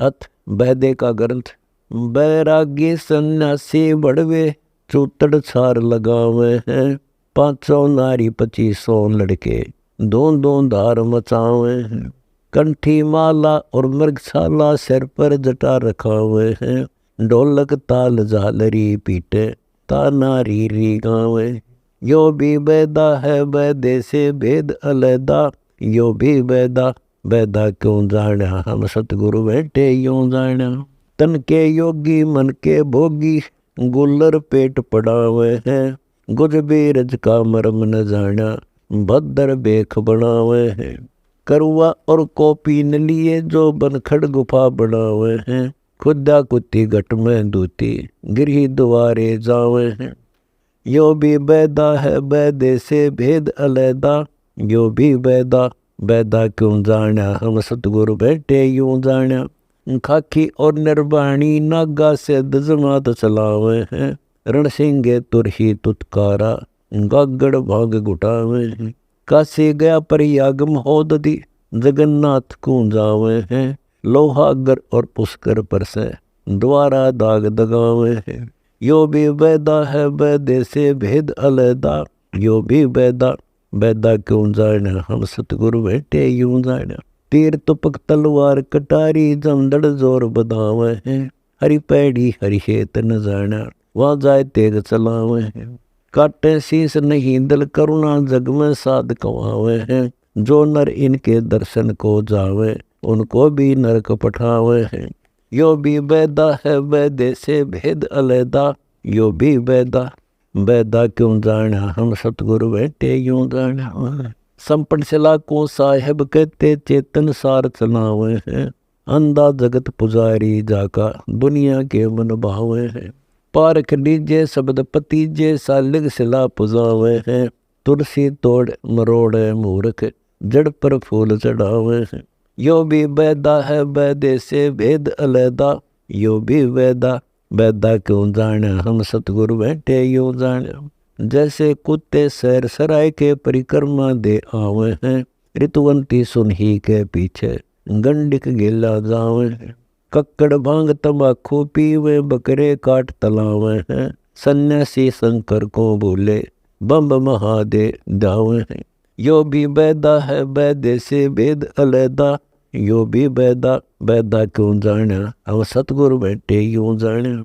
अथ वैदे का ग्रंथ। बैरागी सन्यासी बड़वे चूतड़ छार लगावे हैं। 500 नारी 2500 लड़के दोन दोन धार मचावे हैं। कंठी माला और मृगशाला सिर पर जटा रखा हुए हैं। ढोलक ताल झालरी पीटे ता नारी री गावे। यो भी बैदा है वैदे से भेद अलैदा। यो भी बैदा बैदा क्यों जाना हम सतगुरु बैठे यूं जाना। तन के योगी मन के भोगी गुल्लर पेट पड़ावे हैं। गुज बीरज का मर्म न जाना भद्र बेख बनावे हैं। करुआ और कॉपी न लिए जो बनखड़ गुफा बनावे हैं। खुदा कुत्ती घट में दूती गिरी द्वारे जावे हैं। यो भी बैदा है बैदे से भेद अलैदा। यो भी बैदा बैदा क्यों जाना हम सतगुरु बैठे यूं जाना। खाकी और निर्वाणी नागा से दजमात चलावे हैं। रणसिंगे तुरही तुतकारा गागड़ भाग घुटावे हैं। काशी गया प्रयाग महोदधि जगन्नाथ को जावे हैं। लोहागर और पुष्कर पर से द्वारा दाग दगावे हैं। यो भी बैदा है बैदे से भेद अलैदा। यो भी बैदा बैदा क्यों जाना हम सतगुरु बैठे यूं जाना। तीर तुपक तलवार कटारी जमदड़ जोर बदावे हैं। हरि पैड़ी हरि हेत न जाना वहाँ जाए तेग चलावे हैं। काटे शीस नहीं दल करुणा जग में साध कमावे हैं। जो नर इनके दर्शन को जावे उनको भी नरक पठावे हैं। यो भी बैदा है बैदे से भेद अलैदा। यो भी बैदा बैदा क्यों जाना हम सतगुरु बैठे यूं जाना। संपन शिला को साहेब कहते चेतन सार चलावे हैं। अंधा जगत पुजारी जाका दुनिया के मन भावे हैं। पारख लीजे शब्द पति जे सालिग शिला पुजावे हैं। तुलसी तोड़ मरोड़े मूर्ख जड़ पर फूल चढ़ावे हैं। यो भी बैदा है बैदे से भेद अलैदा। यो भी बैदा बैदा क्यों जाना हम सतगुरु बैठे यूं जाना। जैसे कुत्ते सैर सराय के परिक्रमा दे आवे हैं। ऋतुवंती सुनही के पीछे गंडिक गिला जावे हैं। कक्कड़ भांग तंबाकू पीवे बकरे काट तलावे हैं। सन्यासी शंकर को भूले बम्ब महादे दावे हैं। यो भी बैदा है बैदे से भेद अलैदा। यो भी बैदा बैदा क्यों जाना हम सतगुरु बैठे यूं जाना।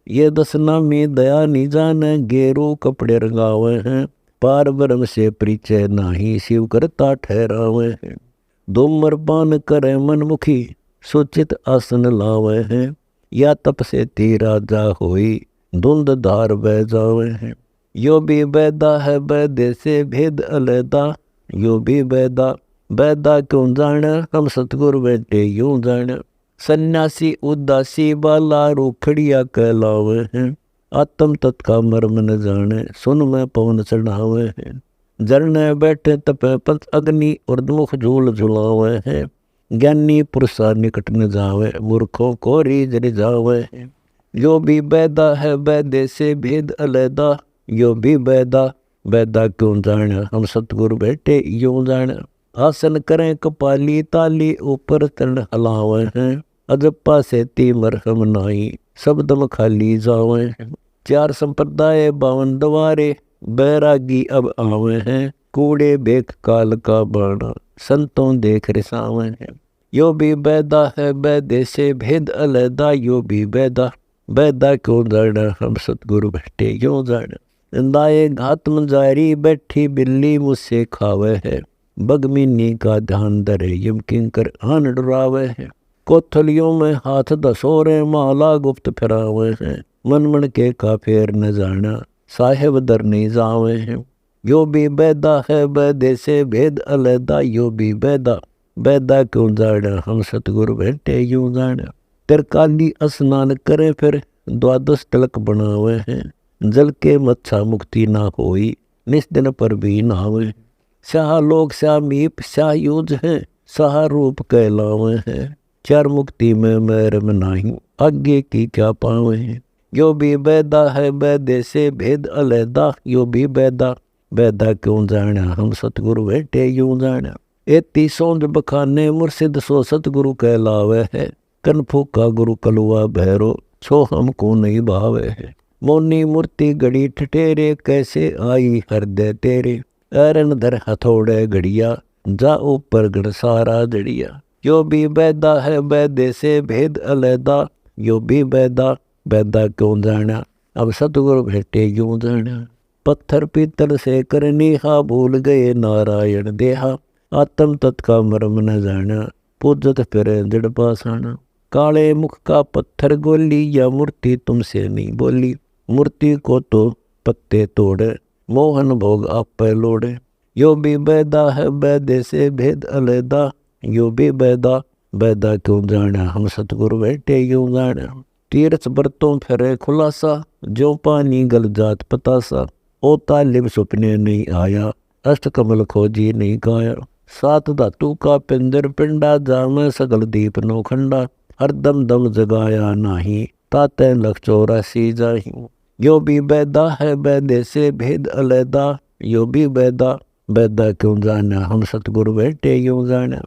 ये दसना में दया निजान गेरू कपड़े रंगावे हैं। पार ब्रह्म से परिचय नाही शिव करता ठहरावे हैं। धूम्रपान करे मनमुखी सुचित आसन लावे हैं। या तप से तीरा जा होई धुंध धार बह जावे हैं। यो भी बैदा है बैदे से भेद अलैदा। यो भी बैदा बैदा क्यों जाना हम सतगुरु बैठे यूं जाना। सन्यासी उदासी बाला रूखड़िया कहलावे हैं। आत्म तत्का मर्म न जाने सुन में पवन चढ़ावे हैं। जरने बैठे तपे पंथ अग्नि उर्दमुख झूल झुलावे हैं। ज्ञानी पुरुषा निकट न जावे मूर्खों को रीझ रिझावे हैं। यो भी बैदा है बैदे से भेद अलैदा। यो भी बैदा बैदा क्यों जाना हम सतगुरु बैठे यूं जाना। आसन करें कपाली ताली ऊपर तन हलावे हैं। अजप्पा से ती मरहम नाई शब्दम खाली जावे हैं। 4 संप्रदाय 52 द्वारे बैरागी अब आवे हैं। कूड़े बेख काल का बाणा संतों देख रिसावे हैं। यो भी बैदा है बैदे से भेद अलैदा। यो भी बैदा बैदा क्यों जाना हम सतगुरु बैठे यूं जाना। दाए घात में जारी बैठी बिल्ली मुझसे खावे है। बगमीनी का ध्यान धरे यम किंकर आन डरावे है। कोथलियों में हाथ दसोरे माला गुप्त फिरावे हैं। मन मन के काफेर न जाना साहेब दर नहीं जावे हैं। यो भी बैदा है बैदे से भेद अलैदा। यो भी बैदा बैदा क्यों जाना हम सतगुरु बैठे यूं जाना। तिरकाली स्नान करे फिर द्वादश तिलक बनावे हैं। जल के मच्छा मुक्ति ना होई निस दिन पर भी नावे। शाह लोग श्यामीप शाह यूज हैं। शाह रूप कहलावे हैं। 4 मुक्ति में मैरम नहीं आगे की क्या पावे हैं। यो भी बैदा है बैदे से भेद अलैदा। यो भी बैदा बैदा क्यों जाना हम सतगुरु बैठे यूं जाना। 31 बखाने मुर्शिद सो सतगुरु कहलावे है। कन फूका गुरु कलुआ भैरो, छो हमको नहीं भावे है। मोनी मूर्ति गड़ी ठठेरे, कैसे आई हृदय तेरे। अरन धर हथौड़े घड़िया, जा ऊपर गढ़ सारा जड़िया। यो भी बैदा है बैदे से भेद अलैदा, यो भी बैदा बैदा क्यों जाना, अब सतगुरु भेटे यूं जाना। पत्थर पीतल से करनीहा, भूल गए नारायण देहा। आत्म तत् का मर्म न जाना, पूजत फिरे जड़ पासाना। काले मुख का पत्थर गोली, या मूर्ति तुमसे नहीं बोली। मूर्ति को तो पत्ते तोड़े, मोहन भोग आप पे लोड़े। यो भी बैदा है बैदे से भेद अलैदा, यो भी बैदा बैदा क्यों जाना, हम सतगुरु बैठे यूं जाना। तीर्थ बरतों फिरे खुलासा, जो पानी गल जात पतासा। ओ तालिब सुपने नहीं आया, अष्ट कमल खोजी नहीं काया। सात धातु का पिंजर पिंडा, जामे सगल दीप नौखंडा। हर दम दम जगाया नाही, ताते लख 84 जाही। यो भी बैदा है बैदे से भेद अलैदा, यो भी बैदा बैदा क्यों जाना, हम सतगुरु बैठे यूं जाना।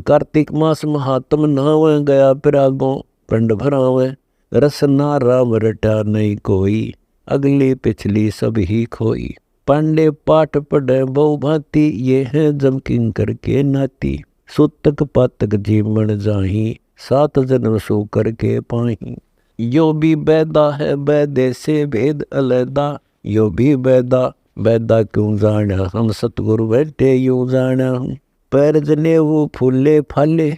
कार्तिक मास महात्म नहावे, गया पिरागों पिंड भरावे। रसना राम रटा नहीं कोई, अगली पिछली सब ही खोई। पांडे पाठ पढ़े बहु भांति, ये है जम किंकर के नाती। सुतक पातक जीवन जाही, 7 जन्म सो करके पाही। यो भी बैदा है बैदे से भेद अलैदा, यो भी बैदा बैदा क्यों जाना, हम सतगुरु बैठे यूं जाना। पैर जने वो फूले फाले,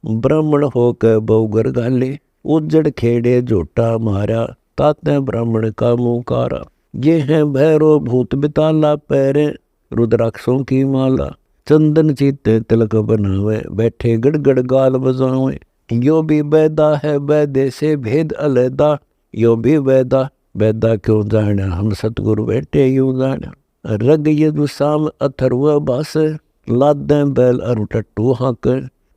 ब्राह्मण होकर बहुगर गाले। उज्जड़ खेड़े झोटा मारा, ताते ब्राह्मण का मुँह कारा। ये है भैरो भूत बिताला, पैरे रुद्राक्षों की माला। चंदन चीते तिलक बनावे, बैठे गड़गड़ गाल बजावे। यो भी बैदा है बैदे से भेद अलैदा, यो भी बैदा बैदा क्यों जाना, हम सतगुरु बैठे यूं जाना। रग यदु साम अथर्व भास, लादें बैल अरु टट्टू हाक।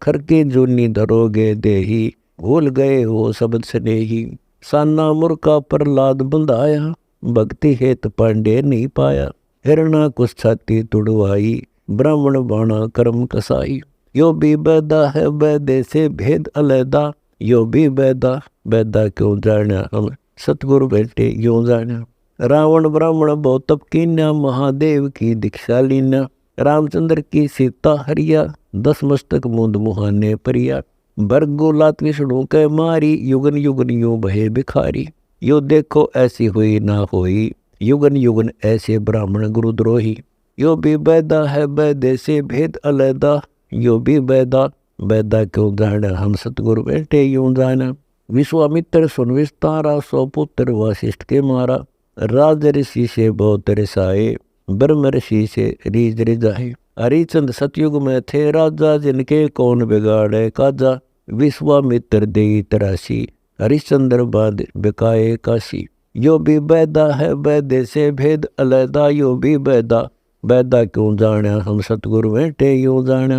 खरके जोनी धरोगे देही, भूल गए हो शब्द स्नेही। साना मुर्का प्रहलाद बंधाया, भक्ति हेत पांडे नहीं पाया। हिरणा कुछ छाती तुड़वाई, ब्राह्मण बाणा कर्म कसाई। यो भी बैदा है बैदे से भेद अलैदा, यो भी बैदा बैदा क्यों जाना, हम सतगुरु बैठे यूं जाना। रावण ब्राह्मण बहुत तप कीन्या, महादेव की दीक्षा लीना। रामचंद्र की सीता हरिया, 10 मस्तक मुंद मुहाने परिया। भरगो लात विष्णु के मारी, युगन युगन यूं भये भिखारी। यो देखो ऐसी हुई ना होई, युगन युगन ऐसे ब्राह्मण गुरुद्रोही। यो भी बैदा है बैदे से भेद अलैदा, यो भी बैदा बैदा क्यों जाना, हम सतगुरु बैठे यूं जाना। विश्वामित्र सुन विस्तारा, 100 पुत्र वशिष्ठ के मारा। राज ऋषि से बहुत रिसाए, ब्रह्म ऋषि से रीज रिजाए। हरिचंद सतयुग में थे राजा, जिनके कौन बिगाड़े काजा। विश्वामित्र देई तरासी, हरिश्चंद्र बाद बिकाए काशी। यो भी बैदा है बैदे से भेद अलैदा, यो भी बैदा बैदा क्यों जाना, हम सतगुरु बैठे यूं जाना।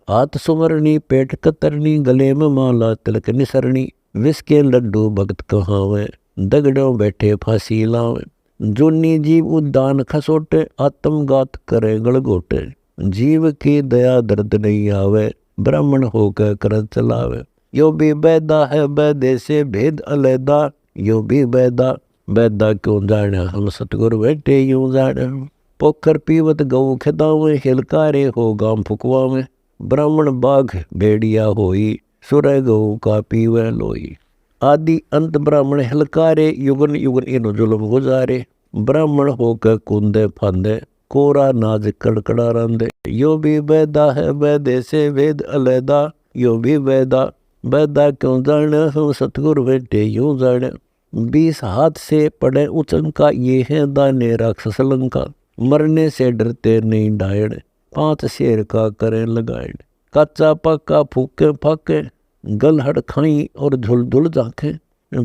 हाथ सुमरनी पेट कतरनी, गले में माला तिलक निसरनी। विष के लड्डू भगत कहावे, दगड़ों बैठे फांसी लावे। जूनी जीव उद्दान खसोटे, आत्मघात करे गलगोटे। जीव की दया दर्द नहीं आवे, ब्राह्मण होकर कर चलावे। यो भी बैदा है बैदे से भेद अलैदा, यो भी बैदा बैदा क्यों जाना, हम सतगुरु बैठे यूं जाना। पोखर पीवत गऊ खिदावे, हिलकारे हो गाम फुकवावे। ब्राह्मण बाघ भेड़िया होई, सुरय गऊ का पीवे लोई। आदि अंत ब्राह्मण हिलकारे, युगन युगन इन जुल्म गुजारे। ब्राह्मण होकर कुंदे फांदे, कोरा नाज कड़कड़ा रंदे। यो भी बैदा है बैदे से भेद अलैदा, यो भी बैदा बैदा क्यों जाना, हम सतगुरु बैठे यूं जाना। 20 हाथ से पड़े उचंका, ये है दाने राक्षस लंका। मरने से डरते नहीं डायड़, 5 शेर का करें लगाए। कच्चा पक्का फूके फाके, गलहड़ खाई और झुल झुल जाके।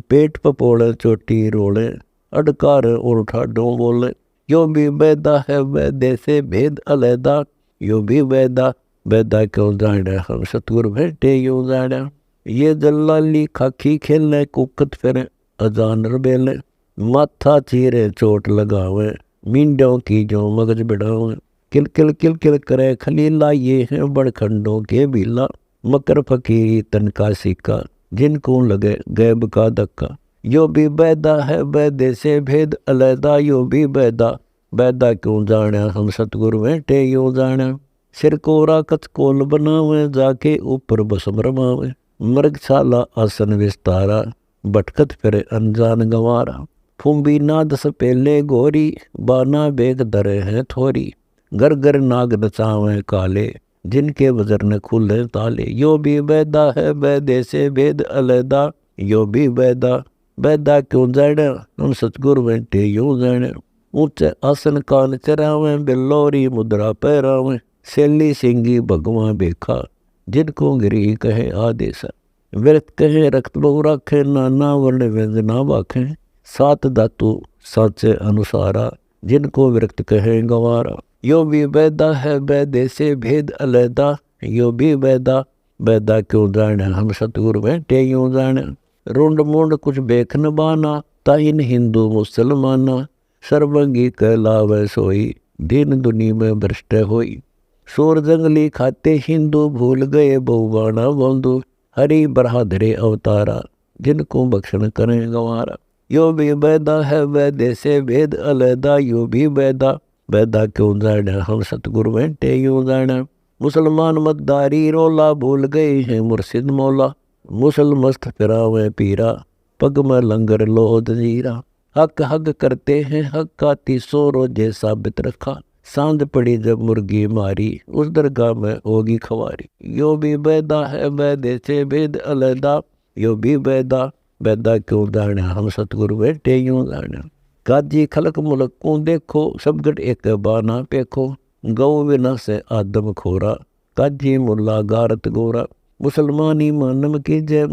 पेट पपोड़े चोटी रोले, अडकार और ठाडों बोले। यो भी बैदा है बैदे से भेद अलैदा, यो भी बैदा बैदा क्यों जाना, हम सतगुरु बैठे यूं जाना। ये जल्लाली खाकी खेले, कुकत फिरे अजान रबेले। माथा चीरे चोट लगावे, मींडों की जो मगज बिड़ावे। किल किल किल किल करे खलीला, ये हैं बड़खंडों के बीला। मकर फकीरी तन का सिक्का, जिनको लगे गैब का धक्का। यो भी बैदा है बैदे से भेद अलैदा, यो भी बैदा बैदा क्यों जाना हम सतगुरु बैठे यूं जाना। सिर कोरा कच कोल बनावे, जाके ऊपर बसम रमावे। मृगशाला आसन विस्तारा, भटकत फिरे अनजान गंवारा। फुम्बी नाद सपेले गोरी, बाना बेग दरे हैं थोरी। घर घर नाग नचावे काले, जिनके वजर न खुले ताले। यो भी बैदा है बैदे से भेद अलैदा, यो भी बैदा बैदा क्यों जाने हम सतगुरु बैठे यूं जाने। ऊंचे आसन कान चरावे, बिल्लोरी मुद्रा पहरावे। सैली सिंगी भगवान बेखा, जिनको गिरी कहे आदेश। व्यर्थ कहे रक्त बहु राखे, नाना वर्ण व्यंजना बाखे। सात धातु साचे अनुसारा, जिनको व्यक्त कहे गंवारा। यो भी बैदा है बैदे से भेद अलैदा, यो भी बैदा बैदा क्यों जाने हम सतगुरु बैठे यूं जाने। रुंड मुंड कुछ बेख न बाना, ताइन हिंदू मुसलमाना। सर्वंगी कहलावे सोई, दीन दुनी में भ्रष्ट होई। सोर जंगली खाते हिंदू, भूल गए बहुबाना बंधु। हरि बहादुरे अवतारा, जिनको बख्शन करें गंवारा। यो भी बैदा है बैदे से भेद अलैदा, यो भी बैदा बैदा क्यों जाने हम सतगुरु बैठे यूं जाने। मुसलमान मद्दारी रोला, भूल गए हैं मुर्शिद मौला। मुसलमस्त फिरावे पीरा, पग में लंगर लो जजीरा। हक हक करते हैं हक का, 300 रोजे साबित रखा। सांझ पड़ी जब मुर्गी मारी, उस दरगाह में होगी खवारी। यो भी बैदा है बैदे से भेद अलैदा, यो भी बैदा बैदा क्यों जाने हम सतगुरु बैठे यूं जाने। काजी खलक मुलक को देखो, सब गट एक बाना पेखो। गौ विना से आदम खोरा, काजी मुल्ला गारत गोरा। मुसलमानी मानम कीजे,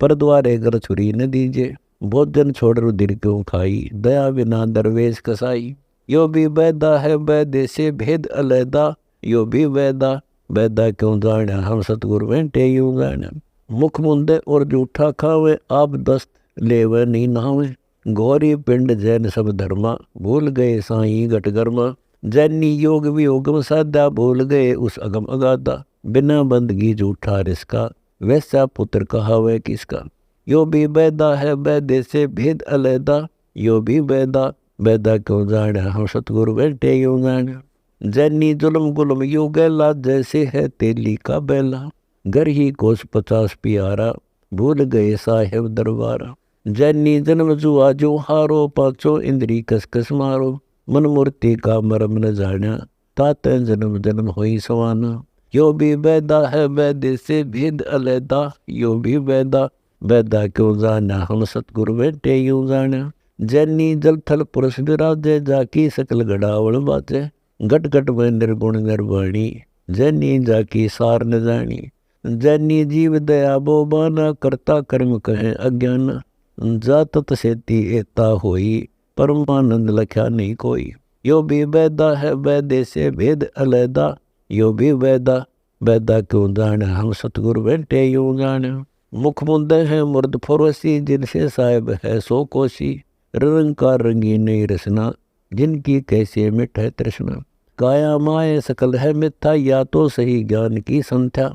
पर द्वारे घर छुरी न दीजे। भोजन छोड़ रुधिर क्यों खाई, दया बिना दरवेश कसाई। यो भी बैदा है बैदे से भेद अलैदा, यो भी बैदा बैदा क्यों जाने हम सतगुरु बैठे यूं जाने। मुख मुंदे और जूठा खावे, आप दस्त लेवे नी नहावे। गौरी पिंड जैन सब धर्मा, भूल गए साईं घट गर्मा। जैनी योग वियोगम साधा, भूल गए उस अगम अगाधा। बिना बंदगी जूठा रिसका, वैसा पुत्र कहावे किसका। यो भी बैदा है बैदे से भेद अलैदा, यो भी बैदा बैदा क्यों जाने हम सतगुरु बैठे यूं जाने। जैनी जुल्म गुलम यू गैला, जैसे है तेली का बैला। घर ही कोस 50 प्यारा, भूल गए साहेब दरबारा। जैनी जन्म जुआ जो हारो, पाँचों इंद्री कसकस मारो। मन मूर्ति का मरम न जाना, ताते जन्म जन्म होई सवाना। यो भी बैदा है बैदे से भेद अलैदा, यो भी बैदा बैदा क्यों जाना हम सतगुरु बैठे यूं जाना। जैनी जल थल पुरुष विराजे, जाकी सकल गड़ावल बाजे। घट घट में निर्गुण निर्वाणी, जैनी जाकी सार न जानी। जैनी जीव दया बो बाना, करता कर्म कहे अज्ञान। जात सेती एता होई, परमानंद लख्या नहीं कोई। यो भी बैदा है बैदे से भेद अलैदा, यो भी बैदा बैदा क्यों जाने हम सतगुरु बैठे यूं जाने। मुख मुंदे हैं मुर्द फरोसी, जिनसे साहिब है सो कोसी। रंग का रंगी नहीं रसना, जिनकी कैसे मिट है तृष्णा। काया माए सकल है मिथ्या, या तो सही ज्ञान की संध्या।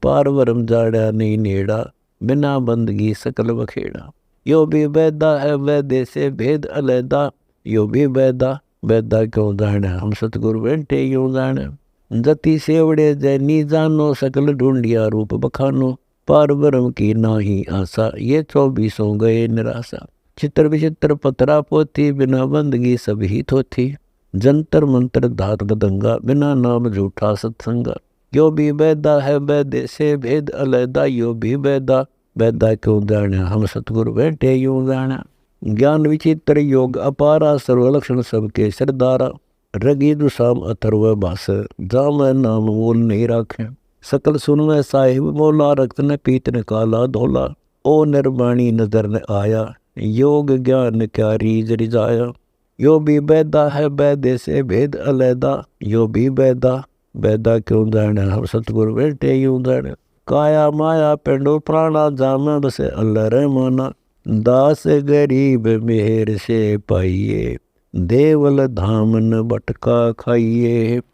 पारवरम जाड़ा नहीं नेड़ा, बिना बंदगी सकल बखेड़ा। यो भी बैदा है बैदे से भेद अलैदा, यो भी बैदा बैदा क्यों जाने हम सतगुरु बैठे यूं जाने। जति सेवड़े जैनी जानो, सकल ढूंढिया रूप बखानो। पारब्रह्म की नाही आशा, ये 24 गए निराशा। चित्र विचित्र पतरा पोथी, बिना बंदगी सभी थोथी। जंतर मंत्र धात गदंगा, बिना नाम झूठा सत्संगा। यो भी बैदा है बैदे से भेद अलैदा, यो भी बैदा बैदा क्यों जाने हम सतगुरु बैठे यूं जाना। ज्ञान विचित्र योग अपारा, सर्वलक्षण सबके सरदारा। रगी दुसाम अथर्व भास, जाम नाम मोल नहीं राखे। सकल सुनवे साहिब मोला, रक्त न पीत न काला धोला। ओ निर्वाणी नजर न आया, योग ज्ञान क्या रीज रिजाया। यो भी बैदा है बैदे से भेद अलैदा, यो भी बैदा बैदा क्यों जाने हम सतगुरु बैठे यूं जाने। काया माया पेंडो प्राणा, जाम बसे अल्लाह रहमाना। दास गरीब मेहर से पाइए, देवल धाम न बटका खाइए।